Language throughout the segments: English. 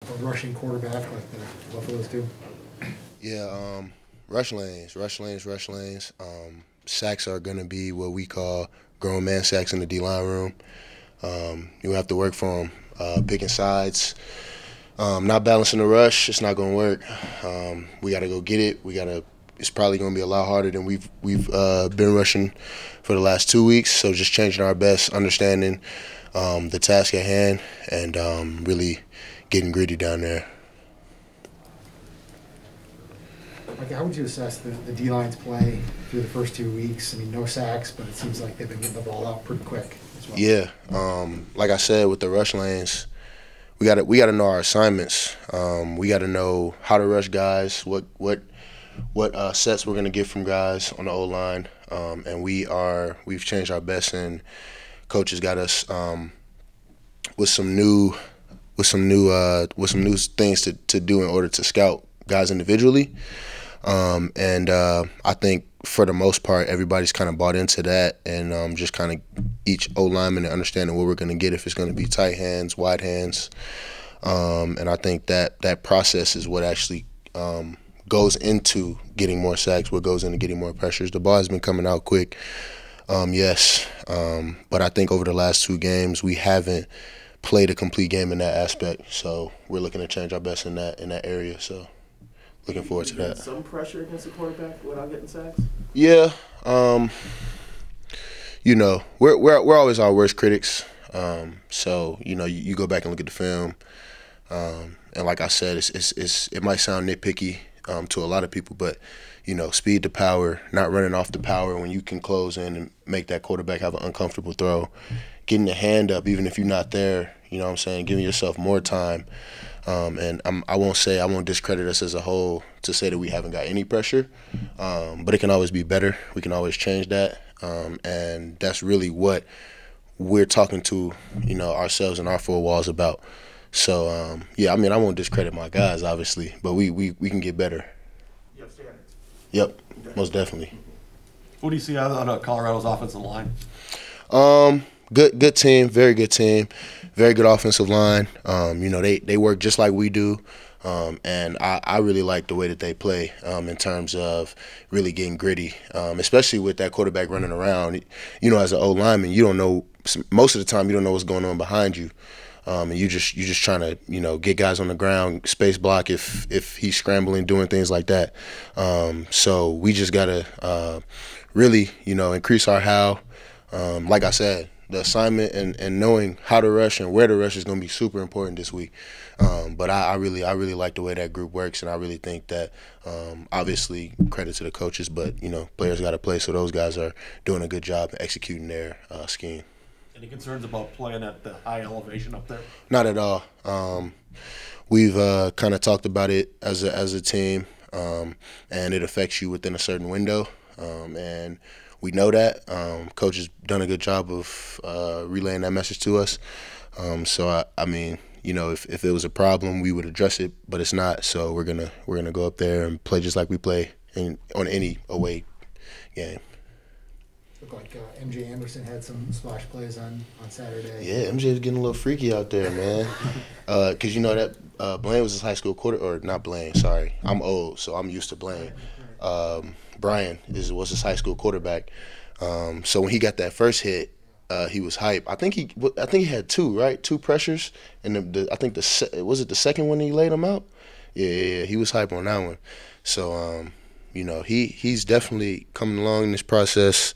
a rushing quarterback like the Buffaloes do? Yeah, rush lanes. Sacks are going to be what we call grown man sacks in the D-line room. You have to work for them. Picking sides, not balancing the rush, it's not going to work. We got to go get it. It's probably going to be a lot harder than we've been rushing for the last 2 weeks. So just changing our best, understanding the task at hand, and really getting gritty down there. Like, how would you assess the D-line's play through the first 2 weeks? I mean, no sacks, but it seems like they've been getting the ball out pretty quick as well. Yeah, like I said, with the rush lanes, we got to know our assignments. We got to know how to rush guys, what sets we're gonna get from guys on the O line, and we've changed our best, and coaches got us with some new things to do in order to scout guys individually. I think for the most part, everybody's kind of bought into that, and just kind of each O lineman and understanding what we're going to get, if it's going to be tight hands, wide hands. And I think that process is what actually goes into getting more sacks, what goes into getting more pressures. The ball has been coming out quick, yes. But I think over the last 2 games, we haven't played a complete game in that aspect. So we're looking to change our best in that area. So looking forward to that. Some pressure against the quarterback without getting sacks? Yeah. We're always our worst critics. So you go back and look at the film, and like I said, it might sound nitpicky to a lot of people, but speed to power, not running off the power when you can close in and make that quarterback have an uncomfortable throw, getting the hand up even if you're not there. You know what I'm saying? Giving yourself more time. And I won't discredit us as a whole to say that we haven't got any pressure, but it can always be better. We can always change that, and that's really what we're talking to ourselves and our 4 walls about. So I won't discredit my guys, obviously, but we can get better. You have standards. Yep, most definitely. What do you see out of Colorado's offensive line? Good team, very good team, very good offensive line. They work just like we do, and I really like the way that they play in terms of really getting gritty, especially with that quarterback running around. As an O lineman, you don't know, most of the time you don't know what's going on behind you, and you just trying to get guys on the ground, space block if he's scrambling, doing things like that. So we just gotta really increase our how. Like I said, the assignment and knowing how to rush and where to rush is going to be super important this week. But I really like the way that group works, and I really think that obviously credit to the coaches, but players got to play, so those guys are doing a good job executing their scheme. Any concerns about playing at the high elevation up there? Not at all. We've kind of talked about it as a team, and it affects you within a certain window, and we know that. Coach has done a good job of relaying that message to us. So if it was a problem, we would address it, but it's not. So we're gonna go up there and play just like we play on any away game. Looked like MJ Anderson had some splash plays on Saturday. Yeah, MJ's getting a little freaky out there, man. Because that Blaine was his high school not Blaine, sorry. I'm old, so I'm used to Blaine. Brian was his high school quarterback. So when he got that first hit, he was hype. I think he had 2, right? 2 pressures, and was it the second one he laid him out? Yeah, he was hype on that one. So he's definitely coming along in this process.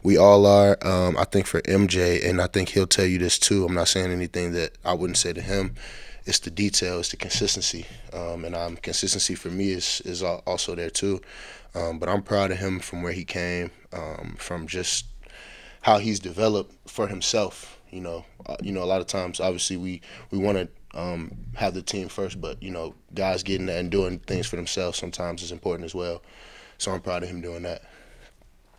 We all are. I think for MJ, and I think he'll tell you this too. I'm not saying anything that I wouldn't say to him. It's the detail, it's the consistency, and consistency for me is also there too. But I'm proud of him from where he came, from just how he's developed for himself. A lot of times, obviously, we want to have the team first, but guys getting that and doing things for themselves sometimes is important as well. So I'm proud of him doing that.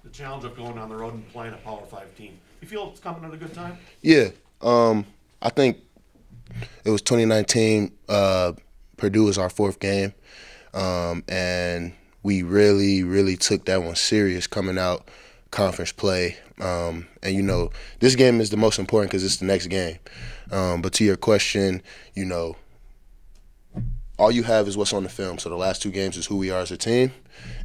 The challenge of going on the road and playing a Power 5 team. You feel it's coming at a good time? Yeah, I think it was 2019. Purdue was our 4th game, and we really took that one serious coming out conference play. And this game is the most important because it's the next game. But to your question, all you have is what's on the film. So the last 2 games is who we are as a team.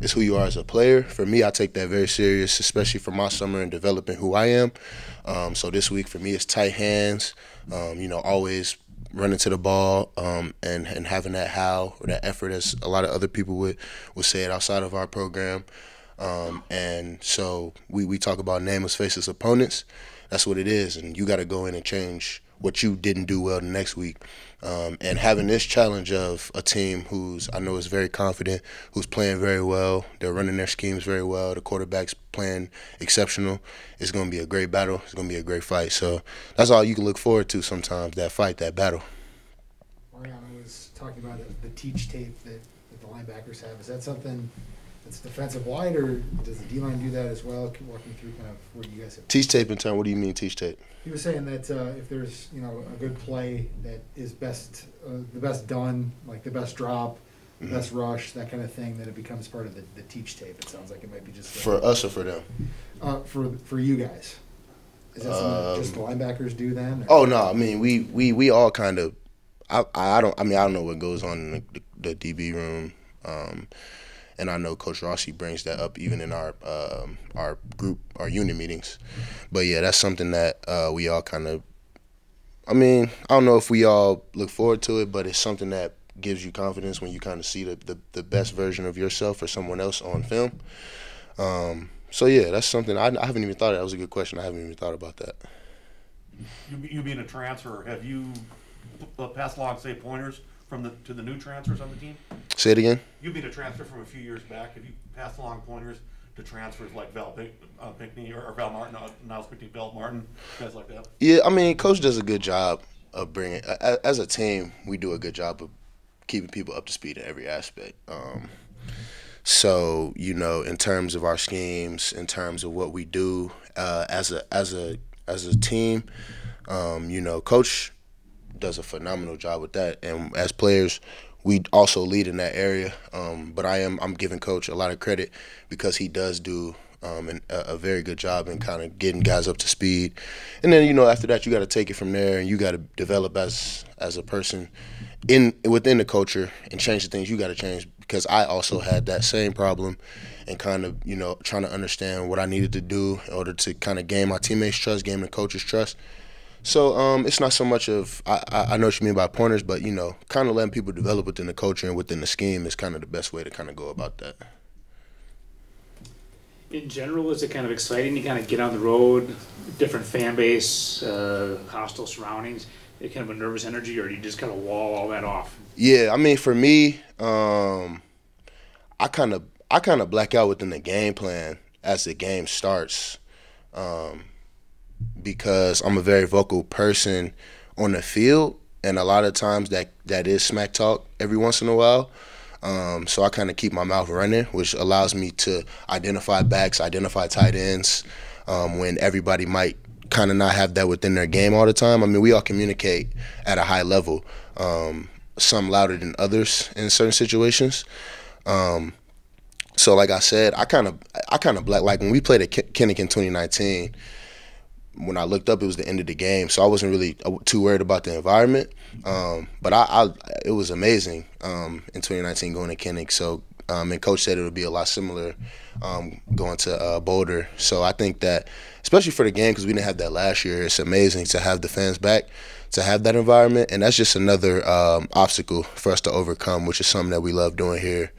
It's who you are as a player. For me, I take that very serious, especially for my summer and developing who I am. So this week for me, it's tight hands, always running to the ball and having that how or that effort, as a lot of other people would say it outside of our program. And so we talk about nameless, faceless opponents. That's what it is, and you got to go in and change what you didn't do well the next week. And having this challenge of a team who's, I know, is very confident, who's playing very well, they're running their schemes very well, the quarterback's playing exceptional, it's going to be a great battle. It's going to be a great fight. So that's all you can look forward to sometimes, that fight, that battle. Mariano was talking about the teach tape that the linebackers have. Is that something that's defensive wide, or does the D-line do that as well? Can you walk me through kind of what you guys have? Teach tape in turn, what do you mean teach tape? He was saying that if there's a good play that is the best done, like the best drop, the best rush, that kind of thing, that it becomes part of the teach tape. It sounds like it might be just for us or for them. For you guys. Is that something that just the linebackers do then? Oh no, I mean we all kind of. I don't know what goes on in the DB room. And I know Coach Rossi brings that up even in our group, our unit meetings. But yeah, that's something that we all kind of. I mean, I don't know if we all look forward to it, but it's something that gives you confidence when you kind of see the best version of yourself or someone else on film. So yeah, that's something I haven't even thought of. That was a good question. I haven't even thought about that. You being a transfer, have you passed along, say, pointers to the new transfers on the team? Say it again. You being a transfer from a few years back, have you passed along pointers to transfers like Val Pinckney or Val Martin, now speaking Val Martin, guys like that? Yeah, I mean, Coach does a good job of bringing. As a team, we do a good job of keeping people up to speed in every aspect. So in terms of our schemes, in terms of what we do as a team, Coach does a phenomenal job with that, and as players, we also lead in that area. But I'm giving Coach a lot of credit because he does do a very good job in kind of getting guys up to speed. And then after that, you got to take it from there, and you got to develop as a person within the culture and change the things you got to change. Because I also had that same problem, and kind of trying to understand what I needed to do in order to kind of gain my teammates' trust, gain the coach's trust. So it's not so much of I know what you mean by pointers, but kind of letting people develop within the culture and within the scheme is kind of the best way to kind of go about that. In general, is it kind of exciting to kind of get on the road, different fan base, hostile surroundings, kind of a nervous energy, or do you just kind of wall all that off? Yeah, I mean, for me, I kind of black out within the game plan as the game starts. Because I'm a very vocal person on the field, and a lot of times that is smack talk every once in a while. So I kind of keep my mouth running, which allows me to identify backs, identify tight ends, when everybody might kind of not have that within their game all the time. I mean, we all communicate at a high level, some louder than others in certain situations. So like I said, I kind of black, like when we played at Kinnick in 2019, when I looked up, it was the end of the game, so I wasn't really too worried about the environment. But it was amazing in 2019 going to Kinnick. So and Coach said it would be a lot similar going to Boulder. So I think that, especially for the game, because we didn't have that last year, it's amazing to have the fans back, to have that environment, and that's just another obstacle for us to overcome, which is something that we love doing here,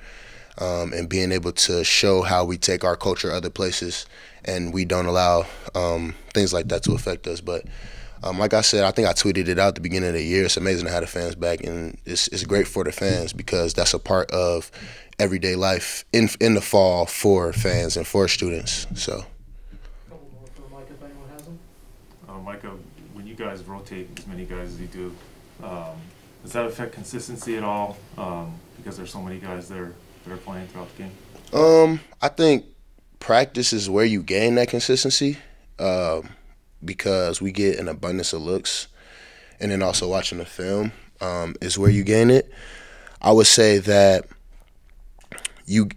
and being able to show how we take our culture other places and we don't allow things like that to affect us. But like I said, I think I tweeted it out at the beginning of the year. It's amazing to have the fans back, and it's great for the fans because that's a part of everyday life in the fall for fans and for students. So. A couple more for Micah, if anyone has them. Micah, when you guys rotate as many guys as you do, does that affect consistency at all? Because there's so many guys that are playing throughout the game. I think practice is where you gain that consistency, because we get an abundance of looks, and then also watching the film is where you gain it. I would say that you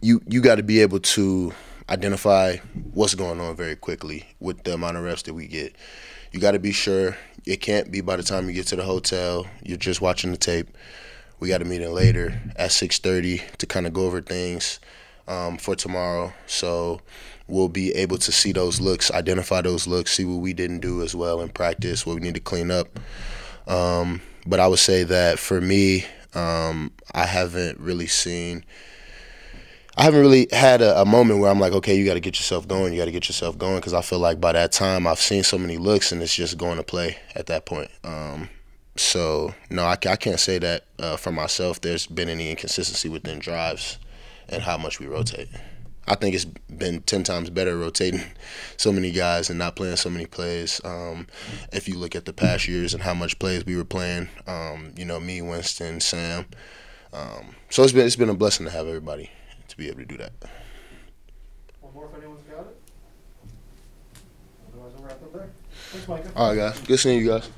got to be able to identify what's going on very quickly with the amount of reps that we get. You got to be sure. It can't be by the time you get to the hotel, you're just watching the tape. we got a meeting later at 6:30 to kind of go over things for tomorrow. So we'll be able to see those looks, identify those looks, see what we didn't do as well in practice, what we need to clean up. But I would say that for me, I haven't really had a moment where I'm like, okay, you got to get yourself going. You got to get yourself going, because I feel like by that time I've seen so many looks and it's just going to play at that point. So, no, I can't say that for myself there's been any inconsistency within drives and how much we rotate. I think it's been 10 times better rotating so many guys and not playing so many plays. If you look at the past years and how much plays we were playing, me, Winston, Sam. So it's been a blessing to have everybody to be able to do that. One more if anyone's got it. Otherwise, we'll wrap up there. Thanks, Micah. All right, guys. Good seeing you guys.